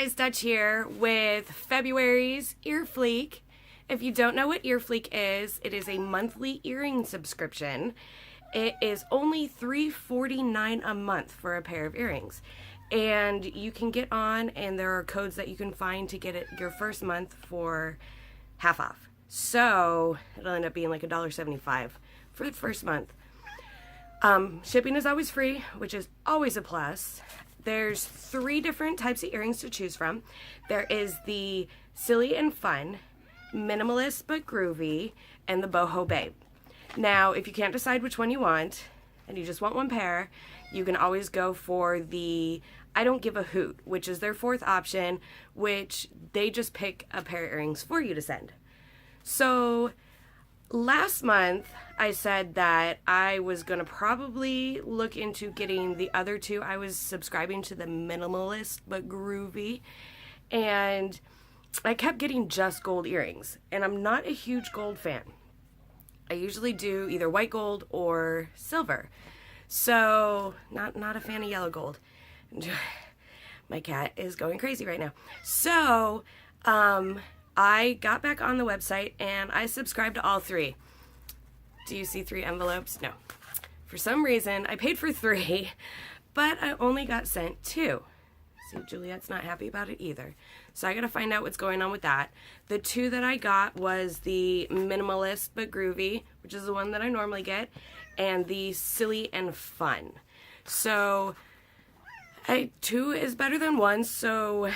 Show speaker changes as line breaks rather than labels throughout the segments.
guys, Dutch here with February's EarFleek. If you don't know what EarFleek is, it is a monthly earring subscription. It is only $3.49 a month for a pair of earrings. And you can get on, and there are codes that you can find to get it your first month for half off. So it'll end up being like $1.75 for the first month. Shipping is always free, which is always a plus. There's 3 different types of earrings to choose from. There is the Silly and Fun, Minimalist but Groovy, and the Boho Babe. Now, if you can't decide which one you want, and you just want one pair, you can always go for the I Don't Give a Hoot, which is their 4th option, which they just pick a pair of earrings for you to send. So last month, I said that I was going to probably look into getting the other 2. I was subscribing to the Minimalist but Groovy, and I kept getting just gold earrings, and I'm not a huge gold fan. I usually do either white gold or silver, so not a fan of yellow gold. My cat is going crazy right now. So I got back on the website and I subscribed to all 3. Do you see 3 envelopes? No. For some reason, I paid for 3, but I only got sent 2. See, Juliet's not happy about it either. So I gotta find out what's going on with that. The 2 that I got was the Minimalist but Groovy, which is the one that I normally get, and the Silly and Fun. So 2 is better than 1, so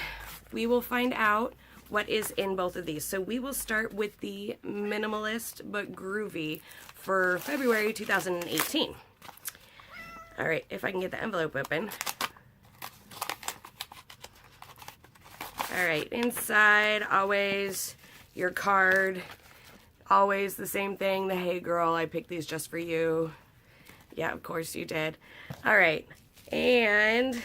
we will find out what is in both of these. So we will start with the Minimalist but Groovy for February 2018. All right, if I can get the envelope open. All right, inside, always your card, always the same thing. The Hey Girl, I picked these just for you. Yeah, of course you did. All right, and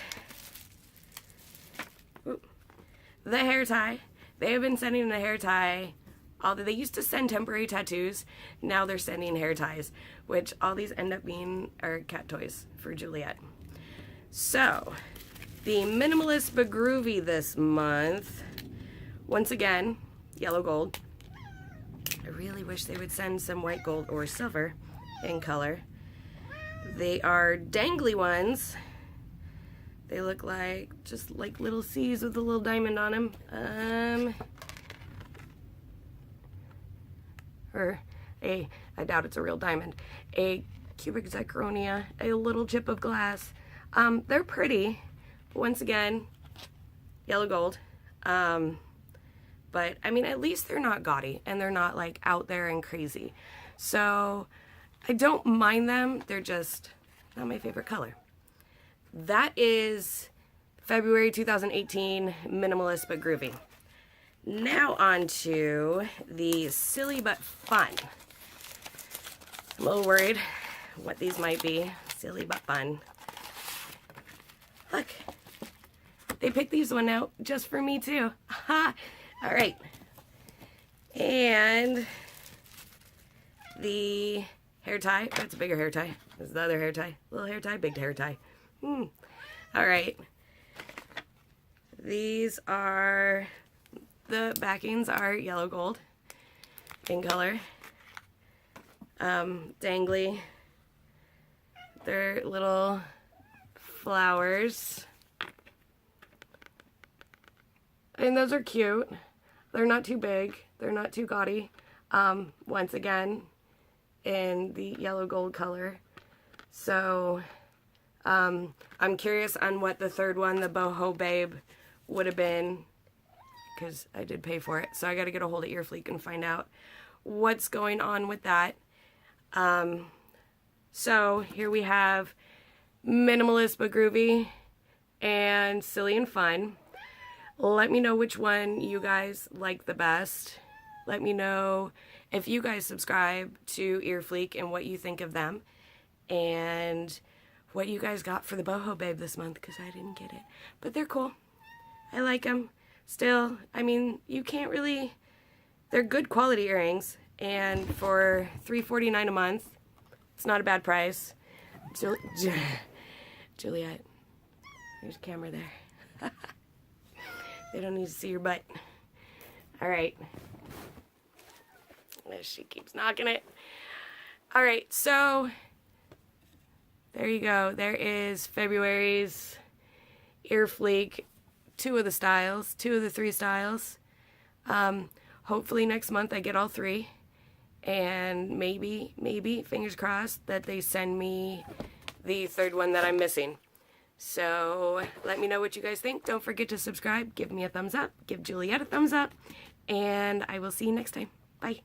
the hair tie. They have been sending the hair tie. Although they used to send temporary tattoos, now they're sending hair ties, which all these end up being are cat toys for Juliet. So, the Minimalist but Groovy this month, once again, yellow gold. I really wish they would send some white gold or silver in color. They are dangly ones. They look like just like little C's with a little diamond on them. I doubt it's a real diamond. A cubic zirconia, a little chip of glass. They're pretty. Once again, yellow gold. But I mean, at least they're not gaudy and they're not like out there and crazy. So I don't mind them. They're just not my favorite color. That is February 2018 Minimalist but Groovy. Now on to the Silly but Fun. I'm a little worried what these might be. Silly but fun. Look, they picked these one out just for me too. All right. And the hair tie. Oh, it's a bigger hair tie. This is the other hair tie. Little hair tie, big hair tie. All right. These are, the backings are yellow gold in color. Dangly. They're little flowers. And those are cute. They're not too big. They're not too gaudy. Once again, in the yellow gold color. So, I'm curious on what the 3rd one, the Boho Babe, would have been, because I did pay for it. So I got to get a hold of EarFleek and find out what's going on with that. So here we have Minimalist but Groovy and Silly and Fun. Let me know which one you guys like the best. Let me know if you guys subscribe to EarFleek and what you think of them. And what you guys got for the Boho Babe this month, because I didn't get it. But they're cool. I like them. Still, I mean, you can't really... They're good quality earrings. And for $3.49 a month, it's not a bad price. Juliet, there's a camera there. They don't need to see your butt. All right. She keeps knocking it. All right, so there you go. There is February's EarFleek, two of the three styles. Hopefully next month I get all three. And maybe, fingers crossed, that they send me the third one that I'm missing. So let me know what you guys think. Don't forget to subscribe. Give me a thumbs up. Give Juliet a thumbs up. And I will see you next time. Bye.